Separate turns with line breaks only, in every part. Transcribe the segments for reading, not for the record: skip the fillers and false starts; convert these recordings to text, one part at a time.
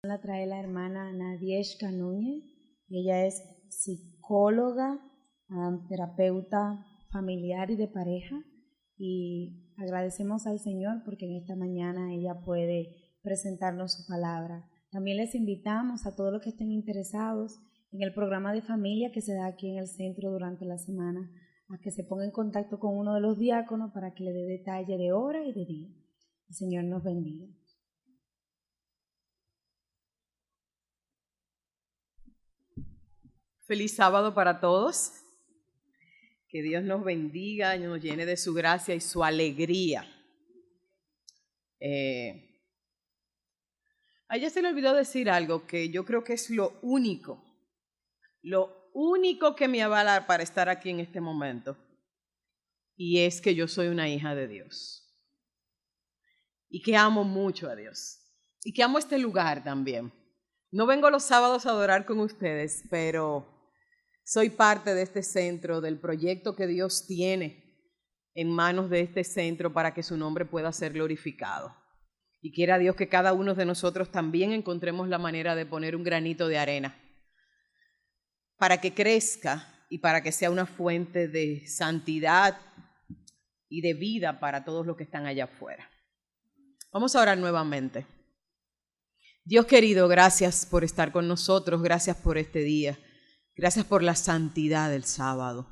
La trae la hermana Nadieska Núñez. Ella es psicóloga, terapeuta familiar y de pareja, y agradecemos al Señor porque en esta mañana ella puede presentarnos su palabra. También les invitamos a todos los que estén interesados en el programa de familia que se da aquí en el centro durante la semana, a que se ponga en contacto con uno de los diáconos para que le dé detalle de hora y de día. El Señor nos bendiga.
Feliz sábado para todos. Que Dios nos bendiga y nos llene de su gracia y su alegría. A ella se le olvidó decir algo que yo creo que es lo único que me avala para estar aquí en este momento. Y es que yo soy una hija de Dios. Y que amo mucho a Dios. Y que amo este lugar también. No vengo los sábados a adorar con ustedes, pero soy parte de este centro, del proyecto que Dios tiene en manos de este centro para que su nombre pueda ser glorificado. Y quiera Dios que cada uno de nosotros también encontremos la manera de poner un granito de arena para que crezca y para que sea una fuente de santidad y de vida para todos los que están allá afuera. Vamos a orar nuevamente. Dios querido, gracias por estar con nosotros, gracias por este día. Gracias por la santidad del sábado.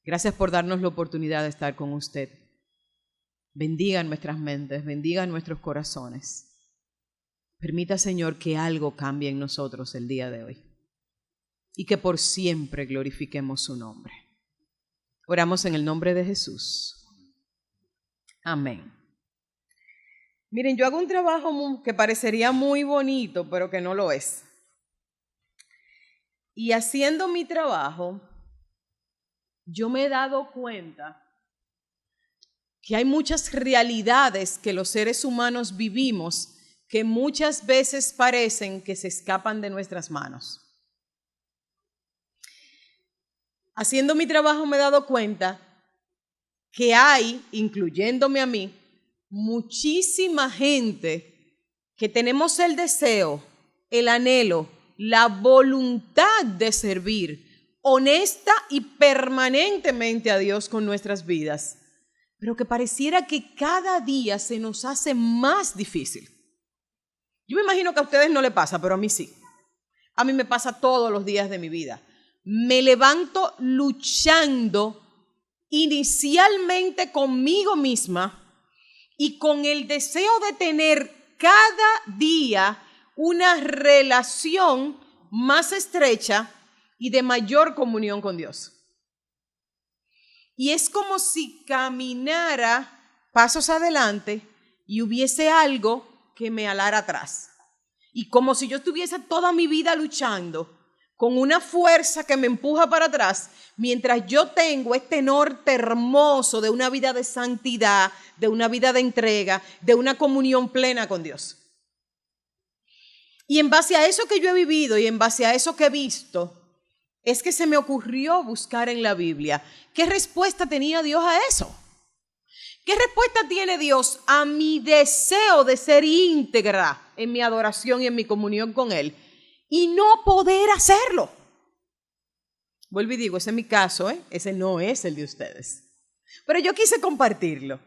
Gracias por darnos la oportunidad de estar con usted. Bendiga nuestras mentes, bendiga nuestros corazones. Permita, Señor, que algo cambie en nosotros el día de hoy y que por siempre glorifiquemos su nombre. Oramos en el nombre de Jesús. Amén. Miren, yo hago un trabajo que parecería muy bonito, pero que no lo es. Y haciendo mi trabajo, yo me he dado cuenta que hay muchas realidades que los seres humanos vivimos que muchas veces parecen que se escapan de nuestras manos. Haciendo mi trabajo me he dado cuenta que hay, incluyéndome a mí, muchísima gente que tenemos el deseo, el anhelo, la voluntad de servir honesta y permanentemente a Dios con nuestras vidas, pero que pareciera que cada día se nos hace más difícil. Yo me imagino que a ustedes no les pasa, pero a mí sí. A mí me pasa todos los días de mi vida. Me levanto luchando inicialmente conmigo misma y con el deseo de tener cada día una relación más estrecha y de mayor comunión con Dios. Y es como si caminara pasos adelante y hubiese algo que me alara atrás. Y como si yo estuviese toda mi vida luchando con una fuerza que me empuja para atrás, mientras yo tengo este norte hermoso de una vida de santidad, de una vida de entrega, de una comunión plena con Dios. Y en base a eso que yo he vivido y en base a eso que he visto, es que se me ocurrió buscar en la Biblia qué respuesta tenía Dios a eso. ¿Qué respuesta tiene Dios a mi deseo de ser íntegra en mi adoración y en mi comunión con Él y no poder hacerlo? Vuelvo y digo, ese es mi caso, ese no es el de ustedes. Pero yo quise compartirlo.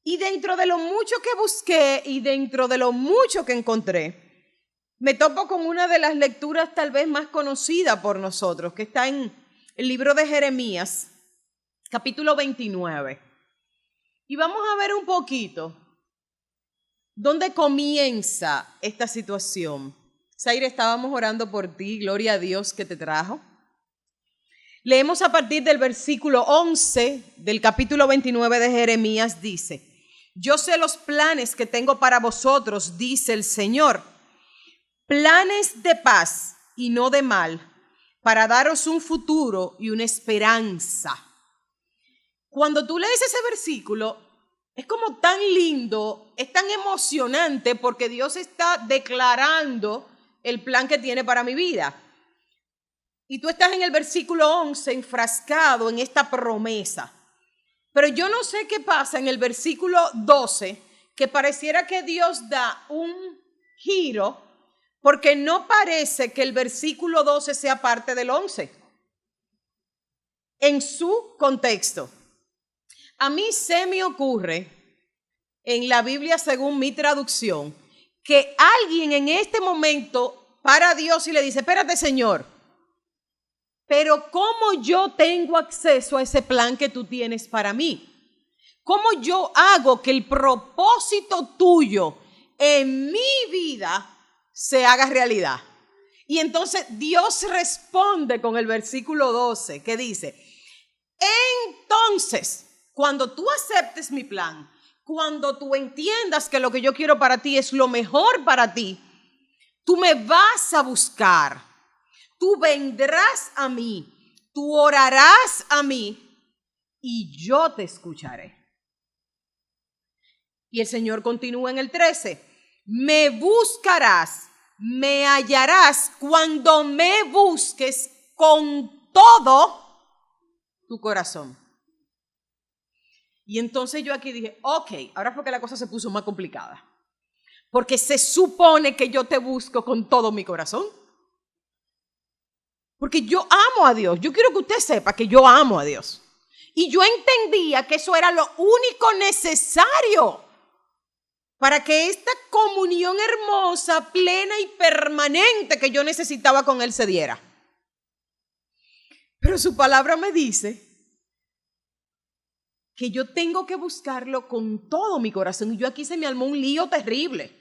Y dentro de lo mucho que busqué y dentro de lo mucho que encontré, me topo con una de las lecturas tal vez más conocidas por nosotros, que está en el libro de Jeremías, capítulo 29. Y vamos a ver un poquito dónde comienza esta situación. Zaire, estábamos orando por ti, gloria a Dios que te trajo. Leemos a partir del versículo 11 del capítulo 29 de Jeremías, dice: Yo sé los planes que tengo para vosotros, dice el Señor, planes de paz y no de mal, para daros un futuro y una esperanza. Cuando tú lees ese versículo, es como tan lindo, es tan emocionante porque Dios está declarando el plan que tiene para mi vida. Y tú estás en el versículo 11 enfrascado en esta promesa. Pero yo no sé qué pasa en el versículo 12, que pareciera que Dios da un giro Porque no parece que el versículo 12 sea parte del 11. En su contexto. A mí se me ocurre, en la Biblia según mi traducción, que alguien en este momento para a Dios y le dice, espérate Señor, pero ¿cómo yo tengo acceso a ese plan que tú tienes para mí? ¿Cómo yo hago que el propósito tuyo en mi vida se haga realidad? Y entonces Dios responde con el versículo 12 que dice, entonces, cuando tú aceptes mi plan, cuando tú entiendas que lo que yo quiero para ti es lo mejor para ti, tú me vas a buscar, tú vendrás a mí, tú orarás a mí y yo te escucharé. Y el Señor continúa en el 13, me buscarás, me hallarás cuando me busques con todo tu corazón. Y entonces yo aquí dije, ok, ahora fue que la cosa se puso más complicada. Porque se supone que yo te busco con todo mi corazón. Porque yo amo a Dios. Yo quiero que usted sepa que yo amo a Dios. Y yo entendía que eso era lo único necesario para que esta comunión hermosa, plena y permanente que yo necesitaba con Él se diera. Pero su palabra me dice que yo tengo que buscarlo con todo mi corazón. Y yo aquí se me armó un lío terrible.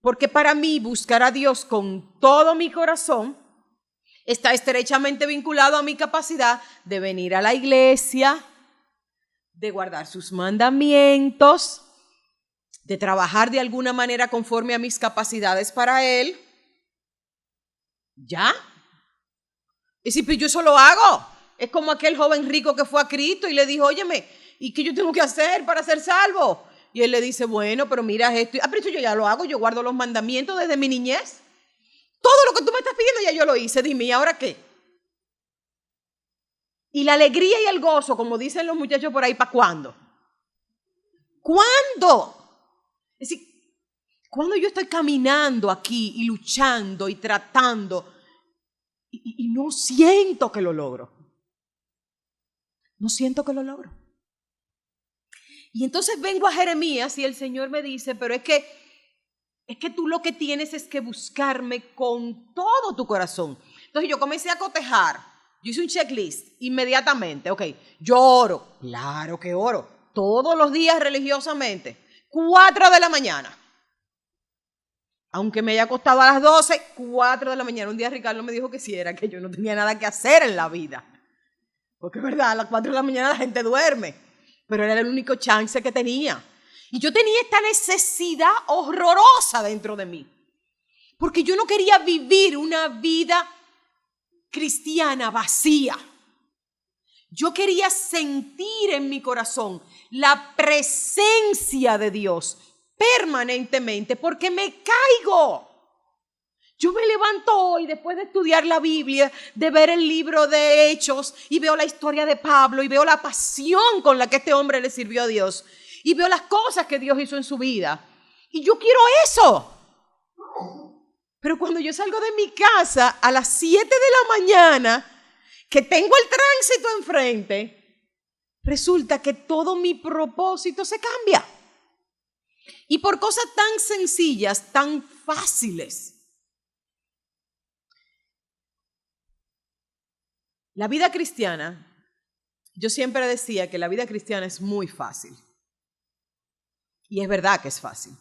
Porque para mí buscar a Dios con todo mi corazón está estrechamente vinculado a mi capacidad de venir a la iglesia, de guardar sus mandamientos, de trabajar de alguna manera conforme a mis capacidades para Él. ¿Ya? Y si pues yo eso lo hago. Es como aquel joven rico que fue a Cristo y le dijo, óyeme, ¿y qué yo tengo que hacer para ser salvo? Y él le dice, bueno, pero mira esto. Pero esto yo ya lo hago, yo guardo los mandamientos desde mi niñez. Todo lo que tú me estás pidiendo ya yo lo hice, dime, ¿y ahora qué? Y la alegría y el gozo, como dicen los muchachos por ahí, ¿para cuándo? ¿Cuándo? Es decir, cuando yo estoy caminando aquí y luchando y tratando y no siento que lo logro. No siento que lo logro. Y entonces vengo a Jeremías y el Señor me dice, pero es que tú lo que tienes es que buscarme con todo tu corazón. Entonces yo comencé a cotejar. Yo hice un checklist inmediatamente. Ok, yo oro. Claro que oro. Todos los días religiosamente. 4 de la mañana. Aunque me haya acostado a las 12, 4 de la mañana. Un día Ricardo me dijo que sí, era que yo no tenía nada que hacer en la vida. Porque es verdad, a las 4 de la mañana la gente duerme. Pero era el único chance que tenía. Y yo tenía esta necesidad horrorosa dentro de mí. Porque yo no quería vivir una vida cristiana vacía. Yo quería sentir en mi corazón la presencia de Dios permanentemente, porque me caigo. Yo me levanto hoy después de estudiar la Biblia, de ver el libro de Hechos y veo la historia de Pablo y veo la pasión con la que este hombre le sirvió a Dios y veo las cosas que Dios hizo en su vida. Y yo quiero eso. Pero cuando yo salgo de mi casa a las 7 de la mañana, que tengo el tránsito enfrente, resulta que todo mi propósito se cambia. Y por cosas tan sencillas, tan fáciles. La vida cristiana, yo siempre decía que la vida cristiana es muy fácil. Y es verdad que es fácil.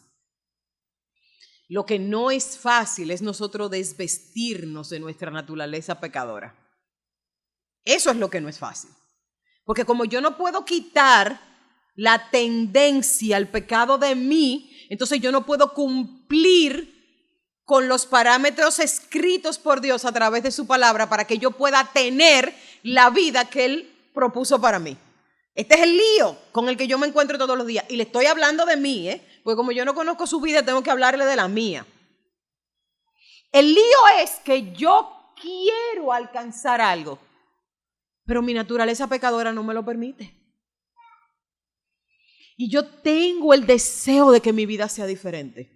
Lo que no es fácil es nosotros desvestirnos de nuestra naturaleza pecadora. Eso es lo que no es fácil. Porque como yo no puedo quitar la tendencia al pecado de mí, entonces yo no puedo cumplir con los parámetros escritos por Dios a través de su palabra para que yo pueda tener la vida que Él propuso para mí. Este es el lío con el que yo me encuentro todos los días. Y le estoy hablando de mí, porque como yo no conozco su vida, tengo que hablarle de la mía. El lío es que yo quiero alcanzar algo, pero mi naturaleza pecadora no me lo permite. Y yo tengo el deseo de que mi vida sea diferente,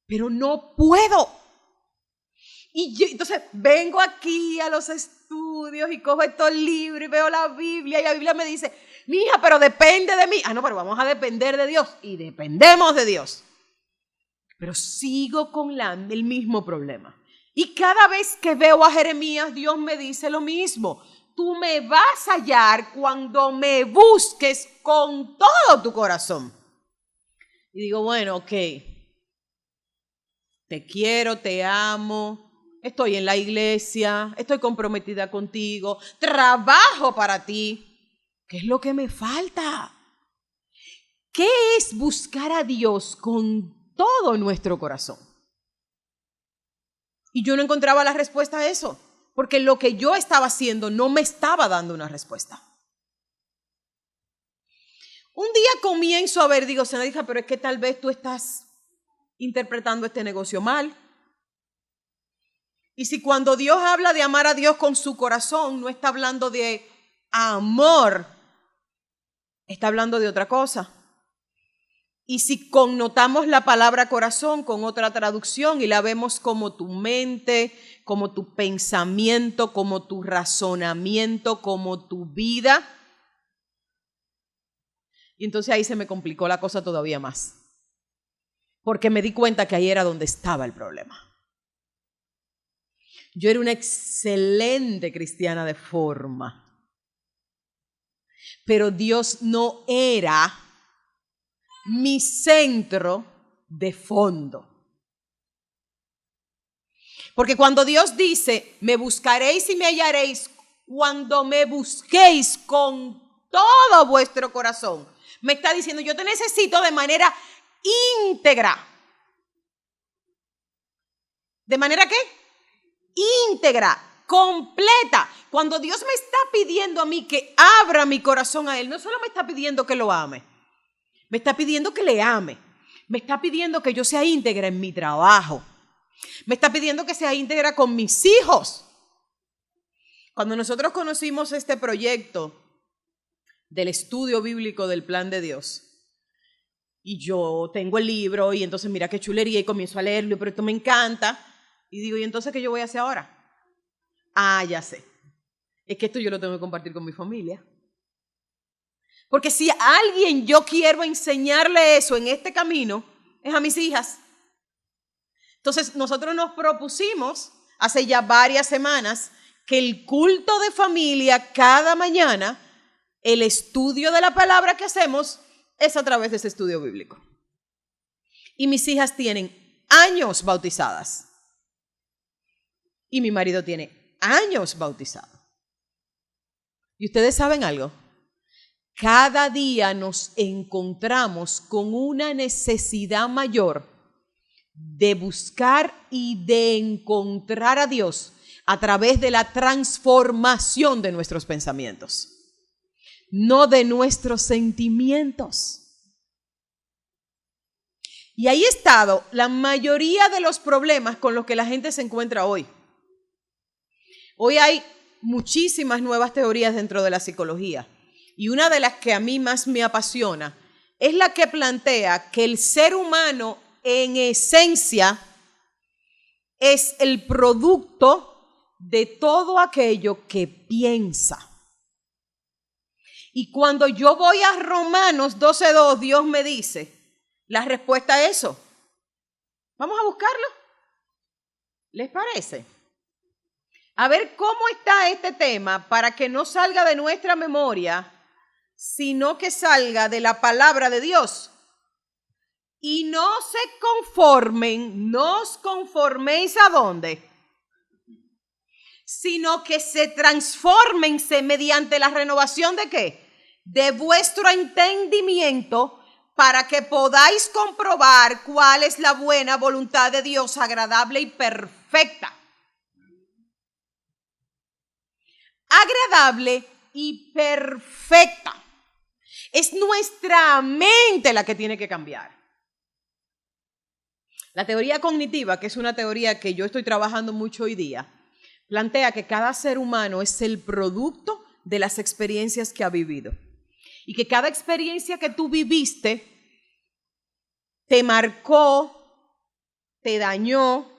pero no puedo. Y yo, entonces vengo aquí a los estudios y cojo estos libros y veo la Biblia y la Biblia me dice, mija, pero depende de mí. Ah, no, pero vamos a depender de Dios y dependemos de Dios. Pero sigo con el mismo problema. Y cada vez que veo a Jeremías, Dios me dice lo mismo. Tú me vas a hallar cuando me busques con todo tu corazón. Y digo, bueno, ok. Te quiero, te amo. Estoy en la iglesia, estoy comprometida contigo, trabajo para ti. ¿Qué es lo que me falta? ¿Qué es buscar a Dios con todo nuestro corazón? Y yo no encontraba la respuesta a eso, porque lo que yo estaba haciendo no me estaba dando una respuesta. Un día comienzo a ver, digo, Senadija, pero es que tal vez tú estás interpretando este negocio mal. Y si cuando Dios habla de amar a Dios con su corazón, no está hablando de amor, está hablando de otra cosa. Y si connotamos la palabra corazón con otra traducción y la vemos como tu mente, como tu pensamiento, como tu razonamiento, como tu vida, y entonces ahí se me complicó la cosa todavía más. Porque me di cuenta que ahí era donde estaba el problema. Yo era una excelente cristiana de forma, pero Dios no era mi centro de fondo. Porque cuando Dios dice, me buscaréis y me hallaréis cuando me busquéis con todo vuestro corazón, me está diciendo, yo te necesito de manera íntegra. ¿De manera qué? Íntegra, completa. Cuando Dios me está pidiendo a mí que abra mi corazón a Él, no solo me está pidiendo que lo ame, me está pidiendo que le ame, me está pidiendo que yo sea íntegra en mi trabajo, me está pidiendo que sea íntegra con mis hijos. Cuando nosotros conocimos este proyecto del estudio bíblico del plan de Dios, y yo tengo el libro y entonces mira qué chulería y comienzo a leerlo, pero esto me encanta. Y digo, ¿y entonces qué yo voy a hacer ahora? Ah, ya sé. Es que esto yo lo tengo que compartir con mi familia. Porque si a alguien yo quiero enseñarle eso en este camino, es a mis hijas. Entonces nosotros nos propusimos hace ya varias semanas que el culto de familia cada mañana, el estudio de la palabra que hacemos es a través de ese estudio bíblico. Y mis hijas tienen años bautizadas. Y mi marido tiene años bautizado. ¿Y ustedes saben algo? Cada día nos encontramos con una necesidad mayor de buscar y de encontrar a Dios a través de la transformación de nuestros pensamientos, no de nuestros sentimientos. Y ahí ha estado la mayoría de los problemas con los que la gente se encuentra hoy. Hoy hay muchísimas nuevas teorías dentro de la psicología y una de las que a mí más me apasiona es la que plantea que el ser humano en esencia es el producto de todo aquello que piensa. Y cuando yo voy a Romanos 12:2, Dios me dice la respuesta a eso. Vamos a buscarlo. ¿Les parece? A ver cómo está este tema para que no salga de nuestra memoria, sino que salga de la palabra de Dios. Y no se conformen, no os conforméis ¿a dónde? Sino que se transfórmense mediante la renovación ¿de qué? De vuestro entendimiento, para que podáis comprobar cuál es la buena voluntad de Dios, agradable y perfecta. Agradable y perfecta. Es nuestra mente la que tiene que cambiar. La teoría cognitiva, que es una teoría que yo estoy trabajando mucho hoy día, plantea que cada ser humano es el producto de las experiencias que ha vivido. Y que cada experiencia que tú viviste te marcó, te dañó,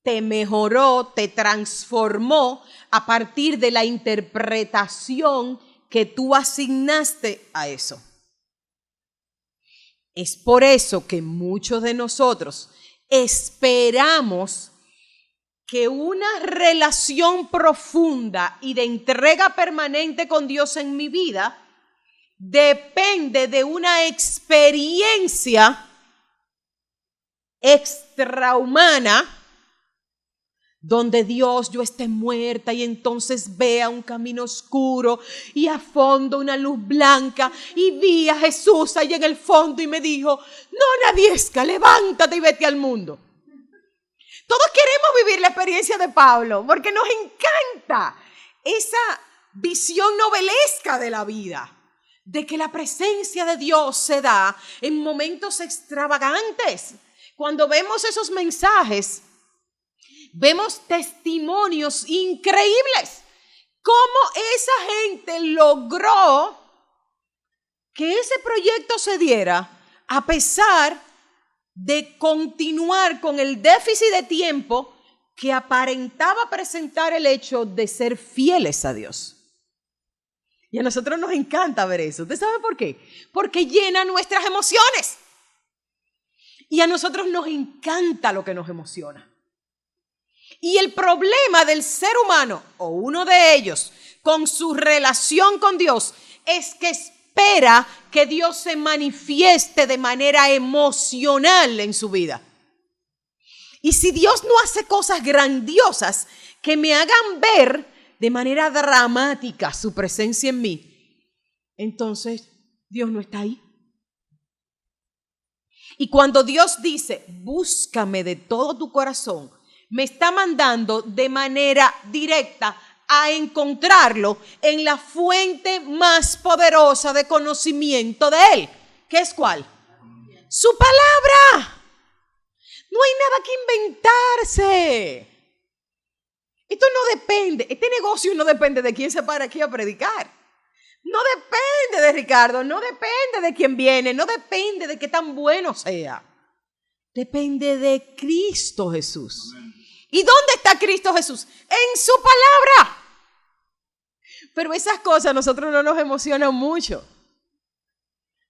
te mejoró, te transformó a partir de la interpretación que tú asignaste a eso. Es por eso que muchos de nosotros esperamos que una relación profunda y de entrega permanente con Dios en mi vida depende de una experiencia extrahumana donde Dios, yo esté muerta y entonces vea un camino oscuro y a fondo una luz blanca y vi a Jesús ahí en el fondo y me dijo, no, Nadiesca, levántate y vete al mundo. Todos queremos vivir la experiencia de Pablo porque nos encanta esa visión novelesca de la vida, de que la presencia de Dios se da en momentos extravagantes. Cuando vemos esos mensajes, vemos testimonios increíbles. Cómo esa gente logró que ese proyecto se diera a pesar de continuar con el déficit de tiempo que aparentaba presentar el hecho de ser fieles a Dios. Y a nosotros nos encanta ver eso. ¿Usted sabe por qué? Porque llena nuestras emociones. Y a nosotros nos encanta lo que nos emociona. Y el problema del ser humano, o uno de ellos, con su relación con Dios, es que espera que Dios se manifieste de manera emocional en su vida. Y si Dios no hace cosas grandiosas que me hagan ver de manera dramática su presencia en mí, entonces Dios no está ahí. Y cuando Dios dice, búscame de todo tu corazón, me está mandando de manera directa a encontrarlo en la fuente más poderosa de conocimiento de Él. ¿Qué es cuál? Su palabra. No hay nada que inventarse. Esto no depende, este negocio no depende de quién se para aquí a predicar. No depende de Ricardo, no depende de quién viene, no depende de qué tan bueno sea. Depende de Cristo Jesús. ¿Y dónde está Cristo Jesús? En su palabra. Pero esas cosas a nosotros no nos emocionan mucho.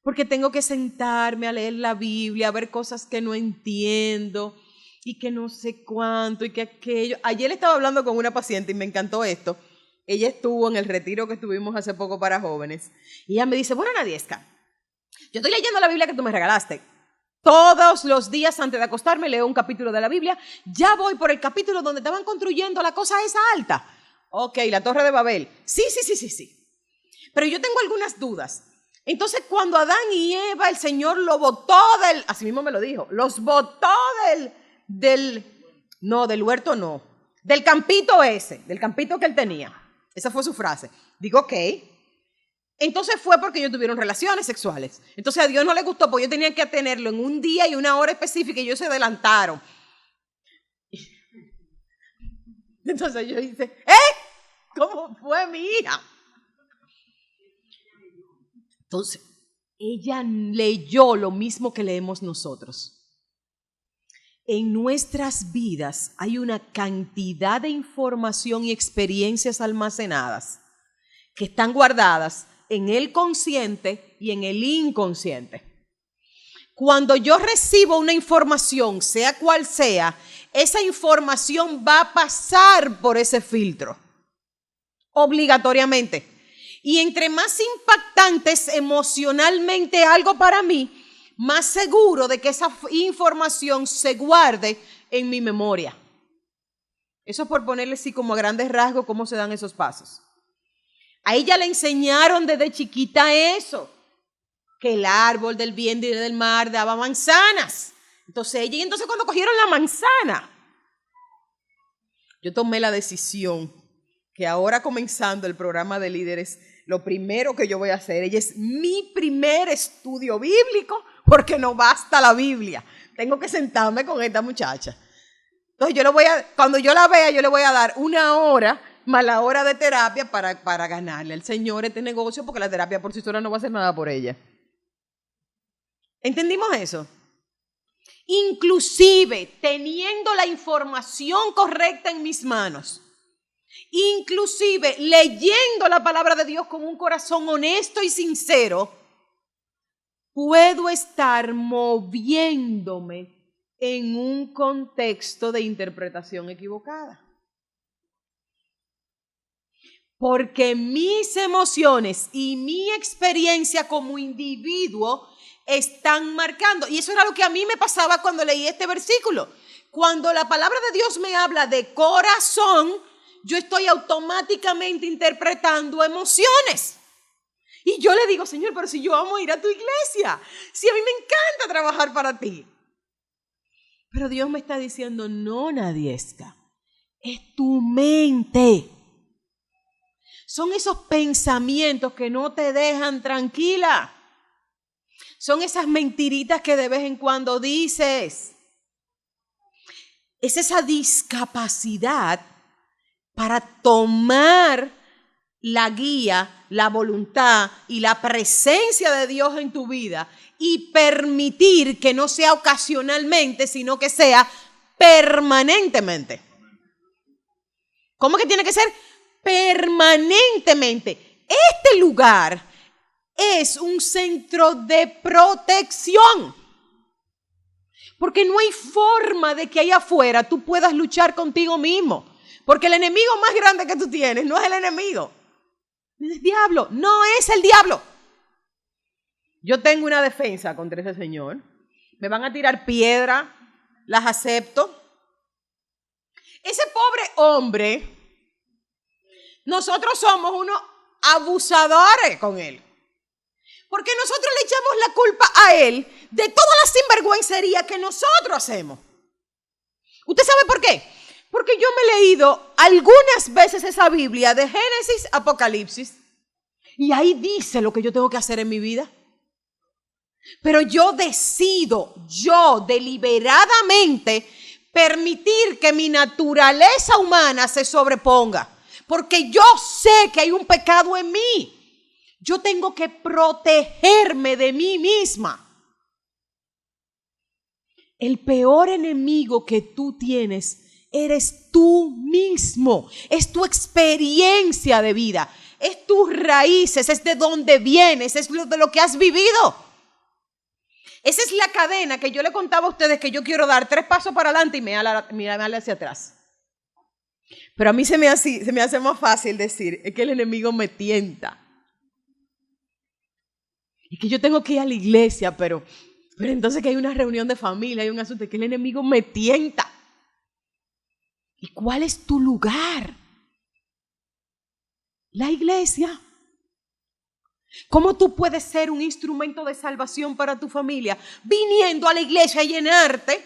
Porque tengo que sentarme a leer la Biblia, a ver cosas que no entiendo y que no sé cuánto y que aquello. Ayer estaba hablando con una paciente y me encantó esto. Ella estuvo en el retiro que estuvimos hace poco para jóvenes. Y ella me dice, bueno, Nadiesca, yo estoy leyendo la Biblia que tú me regalaste. Todos los días antes de acostarme leo un capítulo de la Biblia. Ya voy por el capítulo donde estaban construyendo la cosa esa alta. Ok, la Torre de Babel. Sí. Pero yo tengo algunas dudas. Entonces, cuando Adán y Eva, el Señor lo botó así mismo me lo dijo, los botó del huerto no, del campito ese, del campito que él tenía. Esa fue su frase. Digo, ok. Entonces fue porque ellos tuvieron relaciones sexuales. Entonces a Dios no le gustó porque ellos tenían que tenerlo en un día y una hora específica y ellos se adelantaron. Entonces yo dije, ¿cómo fue mi hija? Entonces, ella leyó lo mismo que leemos nosotros. En nuestras vidas hay una cantidad de información y experiencias almacenadas que están guardadas en el consciente y en el inconsciente. Cuando yo recibo una información, sea cual sea, esa información va a pasar por ese filtro, obligatoriamente. Y entre más impactante es emocionalmente algo para mí, más seguro de que esa información se guarde en mi memoria. Eso es por ponerle así como a grandes rasgos cómo se dan esos pasos. A ella le enseñaron desde chiquita eso, que el árbol del bien y del mal daba manzanas. Entonces cuando cogieron la manzana, yo tomé la decisión que ahora comenzando el programa de líderes, lo primero que yo voy a hacer, ella es mi primer estudio bíblico, porque no basta la Biblia. Tengo que sentarme con esta muchacha. Entonces cuando yo la vea, yo le voy a dar 1 hora más la hora de terapia para ganarle al Señor este negocio, porque la terapia por sí sola no va a hacer nada por ella. ¿Entendimos eso? inclusive teniendo la información correcta en mis manos, inclusive leyendo la palabra de Dios con un corazón honesto y sincero, puedo estar moviéndome en un contexto de interpretación equivocada. Porque mis emociones y mi experiencia como individuo están marcando. Y eso era lo que a mí me pasaba cuando leí este versículo. Cuando la palabra de Dios me habla de corazón, yo estoy automáticamente interpretando emociones. Y yo le digo, Señor, pero si yo amo ir a tu iglesia, si a mí me encanta trabajar para ti. Pero Dios me está diciendo, no, Nadiesca, es tu mente. Son esos pensamientos que no te dejan tranquila. Son esas mentiritas que de vez en cuando dices. Es esa discapacidad para tomar la guía, la voluntad y la presencia de Dios en tu vida y permitir que no sea ocasionalmente, sino que sea permanentemente. ¿Cómo que tiene que ser? Permanentemente. Este lugar es un centro de protección. Porque no hay forma de que allá afuera tú puedas luchar contigo mismo. Porque el enemigo más grande que tú tienes no es el enemigo. Es el diablo. No es el diablo. Yo tengo una defensa contra ese señor. Me van a tirar piedra. Las acepto. Ese pobre hombre, nosotros somos unos abusadores con él. Porque nosotros le echamos la culpa a él de toda la sinvergüencería que nosotros hacemos. ¿Usted sabe por qué? Porque yo me he leído algunas veces esa Biblia de Génesis, Apocalipsis, y ahí dice lo que yo tengo que hacer en mi vida. Pero yo decido, deliberadamente, permitir que mi naturaleza humana se sobreponga. Porque yo sé que hay un pecado en mí. Yo tengo que protegerme de mí misma. El peor enemigo que tú tienes eres tú mismo. Es tu experiencia de vida. Es tus raíces, es de dónde vienes, es de lo que has vivido. Esa es la cadena que yo le contaba a ustedes que yo quiero dar 3 pasos para adelante y me ala hacia atrás. Pero a mí se me hace más fácil decir, es que el enemigo me tienta. Es que yo tengo que ir a la iglesia, pero entonces que hay una reunión de familia, hay un asunto, es que el enemigo me tienta. ¿Y cuál es tu lugar? La iglesia. ¿Cómo tú puedes ser un instrumento de salvación para tu familia viniendo a la iglesia a llenarte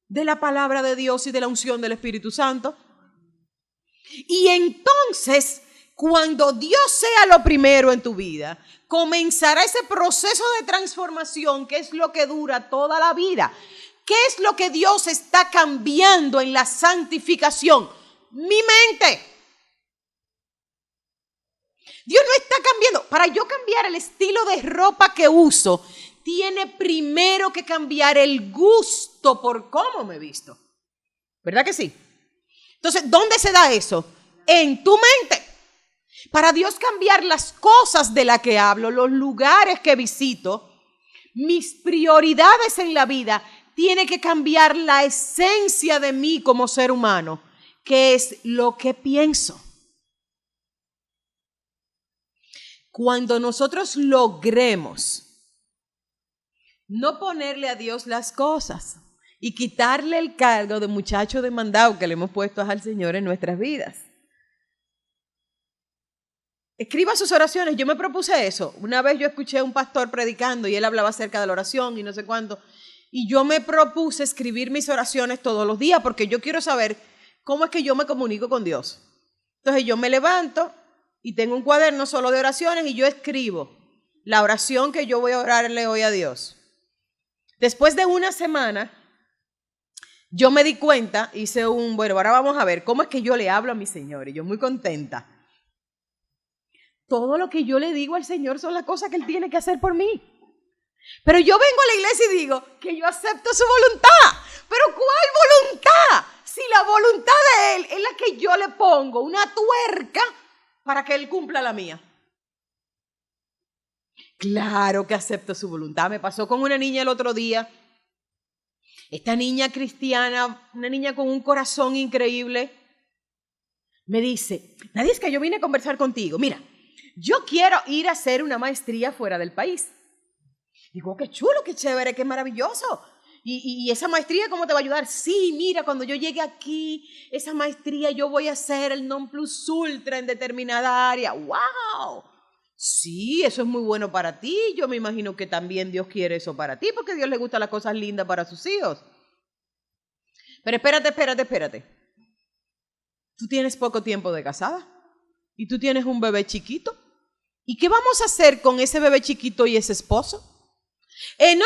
de la palabra de Dios y de la unción del Espíritu Santo? Y entonces, cuando Dios sea lo primero en tu vida, comenzará ese proceso de transformación que es lo que dura toda la vida. ¿Qué es lo que Dios está cambiando en la santificación? Mi mente. Dios no está cambiando. Para yo cambiar el estilo de ropa que uso, tiene primero que cambiar el gusto por cómo me visto. ¿Verdad que sí? Entonces, ¿dónde se da eso? En tu mente. Para Dios cambiar las cosas de las que hablo, los lugares que visito, mis prioridades en la vida, tiene que cambiar la esencia de mí como ser humano, que es lo que pienso. Cuando nosotros logremos no ponerle a Dios las cosas y quitarle el cargo de muchacho demandado que le hemos puesto al Señor en nuestras vidas. Escriba sus oraciones. Yo me propuse eso. Una vez yo escuché a un pastor predicando y él hablaba acerca de la oración y no sé cuánto. Y yo me propuse escribir mis oraciones todos los días porque yo quiero saber cómo es que yo me comunico con Dios. Entonces yo me levanto y tengo un cuaderno solo de oraciones y yo escribo la oración que yo voy a orarle hoy a Dios. Después de una semana, yo me di cuenta, bueno, ahora vamos a ver cómo es que yo le hablo a mi Señor. Y yo muy contenta. Todo lo que yo le digo al Señor son las cosas que Él tiene que hacer por mí. Pero yo vengo a la iglesia y digo que yo acepto su voluntad. ¿Pero cuál voluntad? Si la voluntad de Él es la que yo le pongo una tuerca para que Él cumpla la mía. Claro que acepto su voluntad. Me pasó con una niña el otro día. Esta niña cristiana, una niña con un corazón increíble, me dice, Nadie, es que yo vine a conversar contigo. Mira, yo quiero ir a hacer una maestría fuera del país. Digo, qué chulo, qué chévere, qué maravilloso. ¿Y esa maestría cómo te va a ayudar? Sí, mira, cuando yo llegue aquí, esa maestría yo voy a hacer el non plus ultra en determinada área. ¡Wow! Sí, eso es muy bueno para ti. Yo me imagino que también Dios quiere eso para ti, porque a Dios le gustan las cosas lindas para sus hijos. Pero espérate. Tú tienes poco tiempo de casada y tú tienes un bebé chiquito. ¿Y qué vamos a hacer con ese bebé chiquito y ese esposo? No.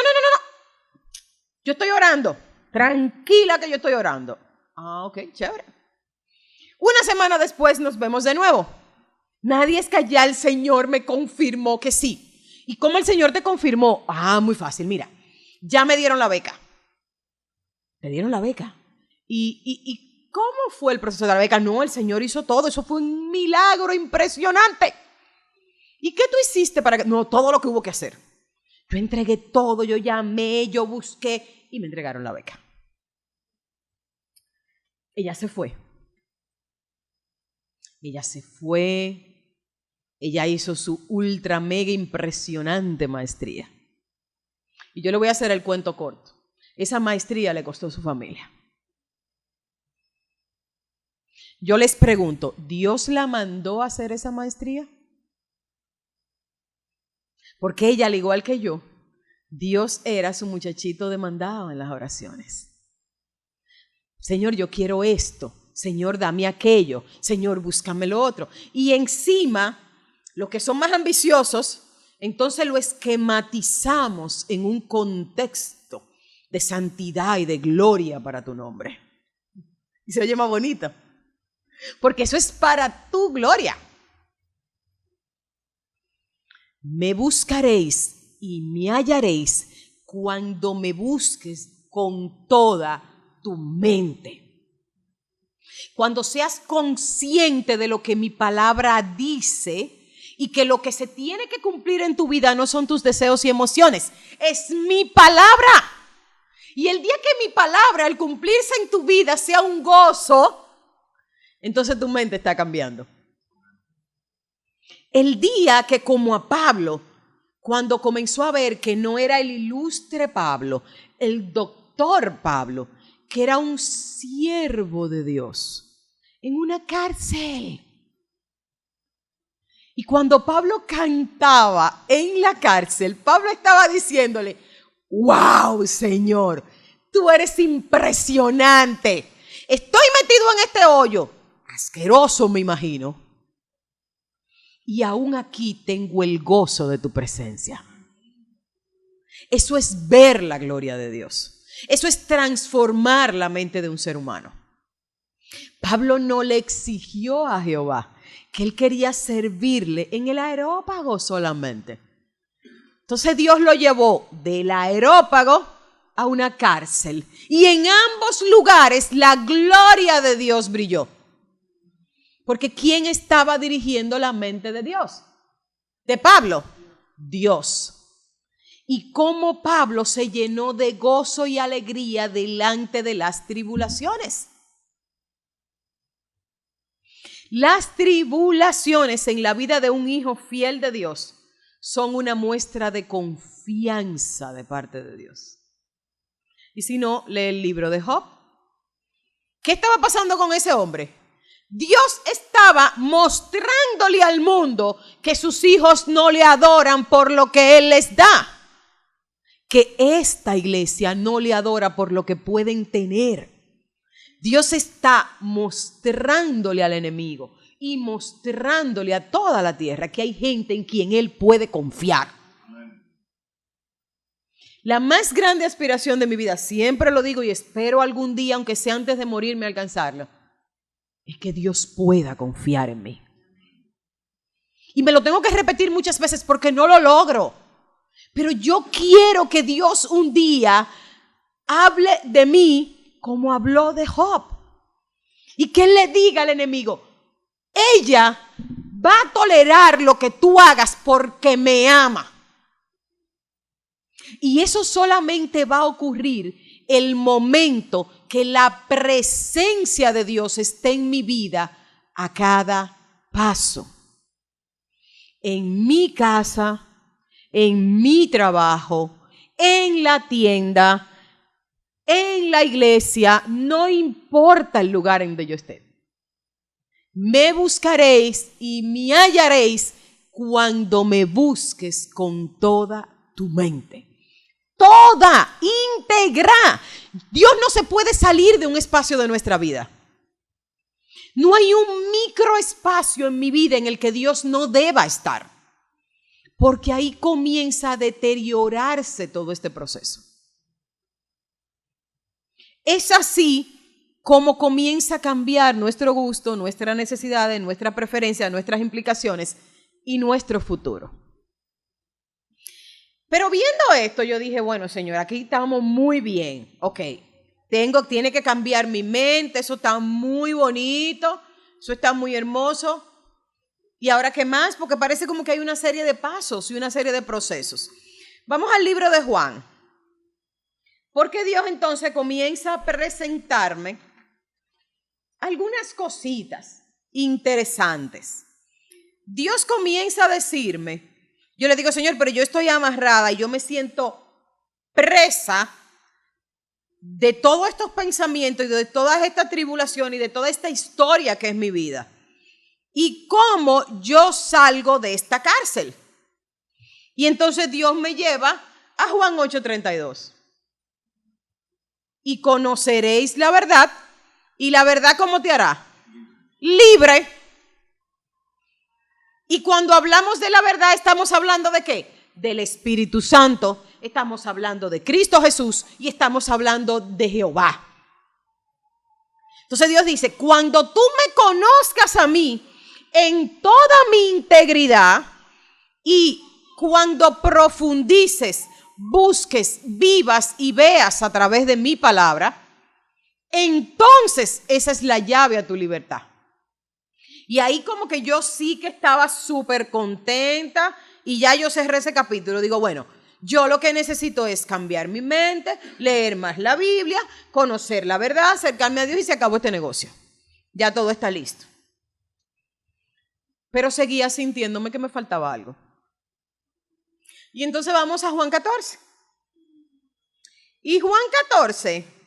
Yo estoy orando. Tranquila que yo estoy orando. Ah, ok, chévere. Una semana después nos vemos de nuevo. Nadie, es que ya el Señor me confirmó que sí. ¿Y cómo el Señor te confirmó? Ah, muy fácil, mira. Ya me dieron la beca. ¿Te dieron la beca? ¿Y cómo fue el proceso de la beca? No, el Señor hizo todo. Eso fue un milagro impresionante. ¿Y qué tú hiciste para que...? No, todo lo que hubo que hacer. Yo entregué todo, yo llamé, yo busqué y me entregaron la beca. Ella se fue. Ella hizo su ultra mega impresionante maestría. Y yo le voy a hacer el cuento corto. Esa maestría le costó a su familia. Yo les pregunto, ¿Dios la mandó a hacer esa maestría? Porque ella, al igual que yo, Dios era su muchachito demandado en las oraciones. Señor, yo quiero esto. Señor, dame aquello. Señor, búscame lo otro. Y encima, los que son más ambiciosos, entonces lo esquematizamos en un contexto de santidad y de gloria para tu nombre. Y se oye más bonito. Porque eso es para tu gloria. Me buscaréis y me hallaréis cuando me busques con toda tu mente. Cuando seas consciente de lo que mi palabra dice y que lo que se tiene que cumplir en tu vida no son tus deseos y emociones, es mi palabra. Y el día que mi palabra, al cumplirse en tu vida, sea un gozo, entonces tu mente está cambiando. El día que, como a Pablo, cuando comenzó a ver que no era el ilustre Pablo, el doctor Pablo, que era un siervo de Dios en una cárcel. Y cuando Pablo cantaba en la cárcel, Pablo estaba diciéndole, ¡wow, Señor! Tú eres impresionante. Estoy metido en este hoyo. Asqueroso, me imagino. Y aún aquí tengo el gozo de tu presencia. Eso es ver la gloria de Dios. Eso es transformar la mente de un ser humano. Pablo no le exigió a Jehová que él quería servirle en el areópago solamente. Entonces Dios lo llevó del areópago a una cárcel. Y en ambos lugares la gloria de Dios brilló. Porque ¿quién estaba dirigiendo la mente de Dios? De Pablo, Dios. Y cómo Pablo se llenó de gozo y alegría delante de las tribulaciones. Las tribulaciones en la vida de un hijo fiel de Dios son una muestra de confianza de parte de Dios. Y si no, lee el libro de Job. ¿Qué estaba pasando con ese hombre? Dios estaba mostrándole al mundo que sus hijos no le adoran por lo que Él les da. Que esta iglesia no le adora por lo que pueden tener. Dios está mostrándole al enemigo y mostrándole a toda la tierra que hay gente en quien Él puede confiar. La más grande aspiración de mi vida, siempre lo digo y espero algún día, aunque sea antes de morirme, alcanzarlo, es que Dios pueda confiar en mí. Y me lo tengo que repetir muchas veces porque no lo logro. Pero yo quiero que Dios un día hable de mí como habló de Job. Y que Él le diga al enemigo, ella va a tolerar lo que tú hagas porque me ama. Y eso solamente va a ocurrir el momento que la presencia de Dios esté en mi vida a cada paso. En mi casa, en mi trabajo, en la tienda, en la iglesia, no importa el lugar en donde yo esté. Me buscaréis y me hallaréis cuando me busques con toda tu mente. Toda, íntegra. Dios no se puede salir de un espacio de nuestra vida. No hay un microespacio en mi vida en el que Dios no deba estar, porque ahí comienza a deteriorarse todo este proceso. Es así como comienza a cambiar nuestro gusto, nuestras necesidades, nuestra preferencia, nuestras implicaciones y nuestro futuro. Pero viendo esto, yo dije, bueno, Señor, aquí estamos muy bien. Ok, tiene que cambiar mi mente, eso está muy bonito, eso está muy hermoso. ¿Y ahora qué más? Porque parece como que hay una serie de pasos y una serie de procesos. Vamos al libro de Juan. Porque Dios entonces comienza a presentarme algunas cositas interesantes. Dios comienza a decirme, yo le digo, Señor, pero yo estoy amarrada y yo me siento presa de todos estos pensamientos y de toda esta tribulación y de toda esta historia que es mi vida. ¿Y cómo yo salgo de esta cárcel? Y entonces Dios me lleva a Juan 8:32. Y conoceréis la verdad, y la verdad ¿cómo te hará? Libre. Y cuando hablamos de la verdad, ¿estamos hablando de qué? Del Espíritu Santo, estamos hablando de Cristo Jesús y estamos hablando de Jehová. Entonces Dios dice, cuando tú me conozcas a mí en toda mi integridad y cuando profundices, busques, vivas y veas a través de mi palabra, entonces esa es la llave a tu libertad. Y ahí como que yo sí que estaba súper contenta y ya yo cerré ese capítulo. Digo, bueno, yo lo que necesito es cambiar mi mente, leer más la Biblia, conocer la verdad, acercarme a Dios y se acabó este negocio. Ya todo está listo. Pero seguía sintiéndome que me faltaba algo. Y entonces vamos a Juan 14. Y Juan 14...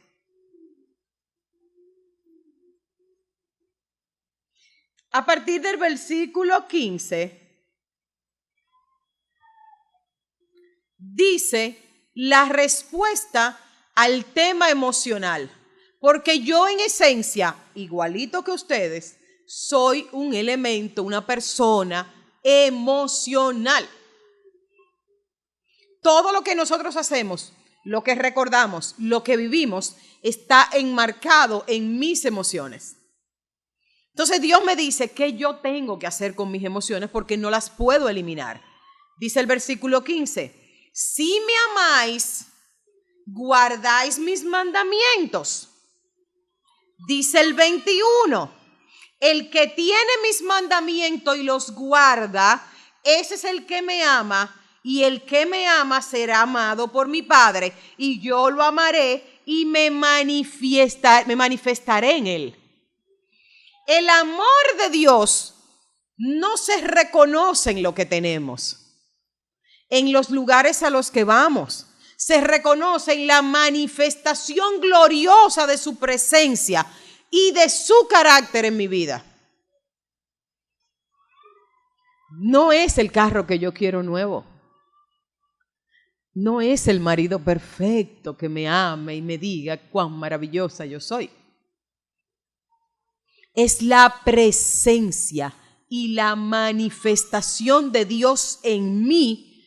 a partir del versículo 15, dice la respuesta al tema emocional. Porque yo en esencia, igualito que ustedes, soy un elemento, una persona emocional. Todo lo que nosotros hacemos, lo que recordamos, lo que vivimos, está enmarcado en mis emociones. Entonces Dios me dice qué yo tengo que hacer con mis emociones porque no las puedo eliminar. Dice el versículo 15, si me amáis, guardáis mis mandamientos. Dice el 21, el que tiene mis mandamientos y los guarda, ese es el que me ama, y el que me ama será amado por mi Padre, y yo lo amaré y me manifestaré en él. El amor de Dios no se reconoce en lo que tenemos, en los lugares a los que vamos. Se reconoce en la manifestación gloriosa de su presencia y de su carácter en mi vida. No es el carro que yo quiero nuevo. No es el marido perfecto que me ame y me diga cuán maravillosa yo soy. Es la presencia y la manifestación de Dios en mí,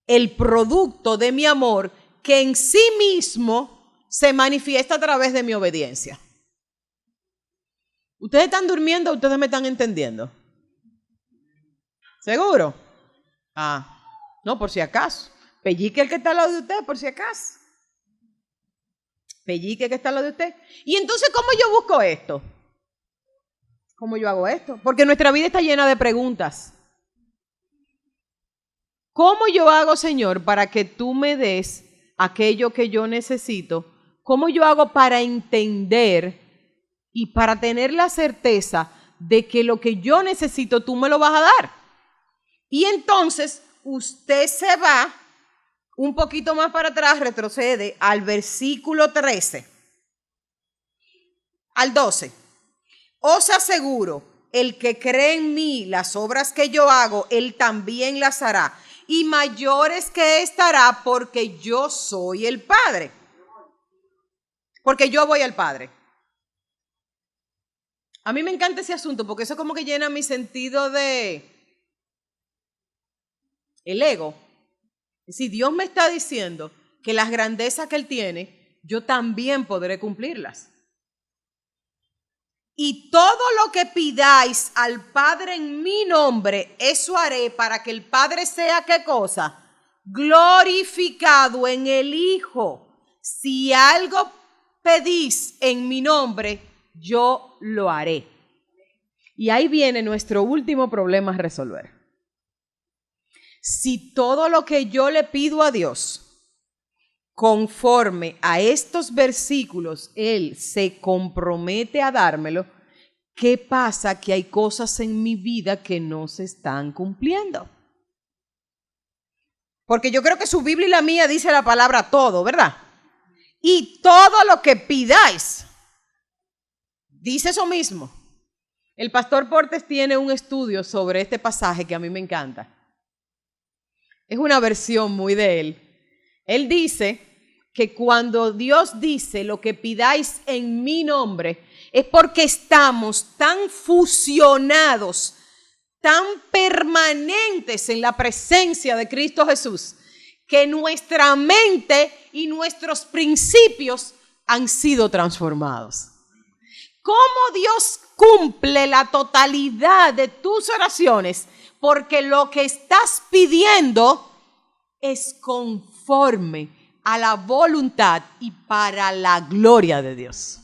el producto de mi amor, que en sí mismo se manifiesta a través de mi obediencia. ¿Ustedes están durmiendo o ustedes me están entendiendo? ¿Seguro? No, por si acaso. Pellique el que está al lado de usted, por si acaso. Pellique el que está al lado de usted. Y entonces, ¿cómo yo busco esto? ¿Cómo yo hago esto? Porque nuestra vida está llena de preguntas. ¿Cómo yo hago, Señor, para que tú me des aquello que yo necesito? ¿Cómo yo hago para entender y para tener la certeza de que lo que yo necesito tú me lo vas a dar? Y entonces usted se va un poquito más para atrás, retrocede al versículo 13, al 12. Os aseguro, el que cree en mí, las obras que yo hago, él también las hará. Y mayores que esta hará, porque yo soy el Padre. Porque yo voy al Padre. A mí me encanta ese asunto, porque eso como que llena mi sentido de el ego. Es decir, Dios me está diciendo que las grandezas que Él tiene, yo también podré cumplirlas. Y todo lo que pidáis al Padre en mi nombre, eso haré para que el Padre sea, ¿qué cosa? Glorificado en el Hijo. Si algo pedís en mi nombre, yo lo haré. Y ahí viene nuestro último problema a resolver. Si todo lo que yo le pido a Dios, conforme a estos versículos, Él se compromete a dármelo, ¿qué pasa? Que hay cosas en mi vida que no se están cumpliendo. Porque yo creo que su Biblia y la mía dice la palabra todo, ¿verdad? Y todo lo que pidáis, dice eso mismo. El pastor Portes tiene un estudio sobre este pasaje que a mí me encanta. Es una versión muy de él. Él dice que cuando Dios dice lo que pidáis en mi nombre, es porque estamos tan fusionados, tan permanentes en la presencia de Cristo Jesús, que nuestra mente y nuestros principios han sido transformados. ¿Cómo Dios cumple la totalidad de tus oraciones? Porque lo que estás pidiendo es conforme a la voluntad y para la gloria de Dios.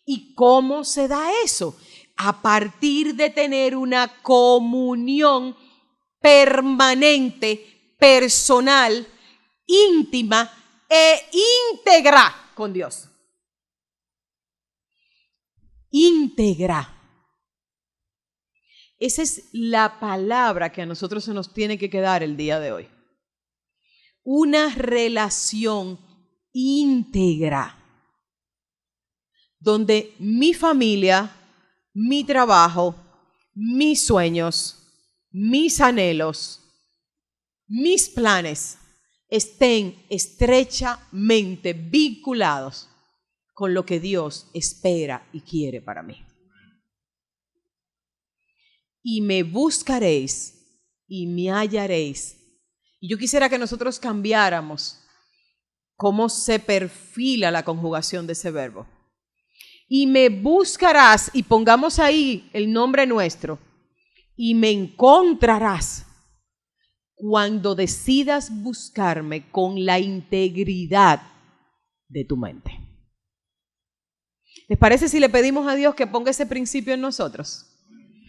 ¿Y cómo se da eso? A partir de tener una comunión permanente, personal, íntima e íntegra con Dios. Íntegra. Esa es la palabra que a nosotros se nos tiene que quedar el día de hoy. Una relación íntegra, donde mi familia, mi trabajo, mis sueños, mis anhelos, mis planes estén estrechamente vinculados con lo que Dios espera y quiere para mí. Y me buscaréis y me hallaréis. Y yo quisiera que nosotros cambiáramos cómo se perfila la conjugación de ese verbo. Y me buscarás, y pongamos ahí el nombre nuestro, y me encontrarás cuando decidas buscarme con la integridad de tu mente. ¿Les parece si le pedimos a Dios que ponga ese principio en nosotros?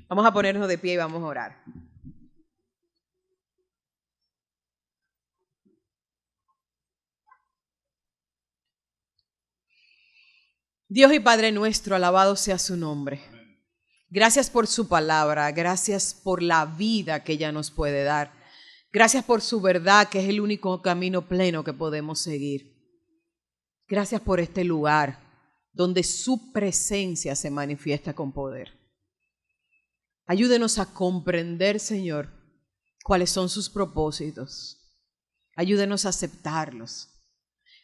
Vamos a ponernos de pie y vamos a orar. Dios y Padre nuestro, alabado sea su nombre. Gracias por su palabra, gracias por la vida que ella nos puede dar. Gracias por su verdad, que es el único camino pleno que podemos seguir. Gracias por este lugar donde su presencia se manifiesta con poder. Ayúdenos a comprender, Señor, cuáles son sus propósitos. Ayúdenos a aceptarlos.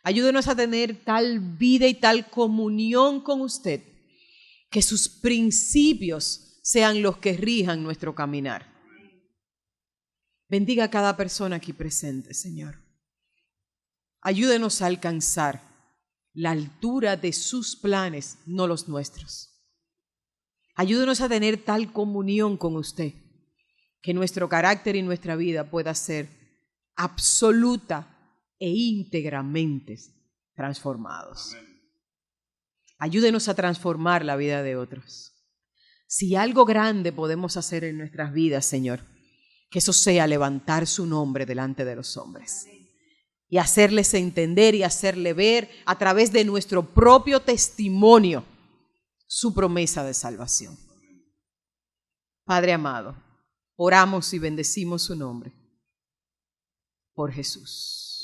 Ayúdenos a tener tal vida y tal comunión con usted, que sus principios sean los que rijan nuestro caminar. Bendiga a cada persona aquí presente, Señor. Ayúdenos a alcanzar la altura de sus planes, no los nuestros. Ayúdenos a tener tal comunión con usted, que nuestro carácter y nuestra vida pueda ser absoluta e íntegramente transformados. Ayúdenos a transformar la vida de otros. Si algo grande podemos hacer en nuestras vidas, Señor, que eso sea levantar su nombre delante de los hombres y hacerles entender y hacerle ver a través de nuestro propio testimonio su promesa de salvación. Padre amado, oramos y bendecimos su nombre por Jesús.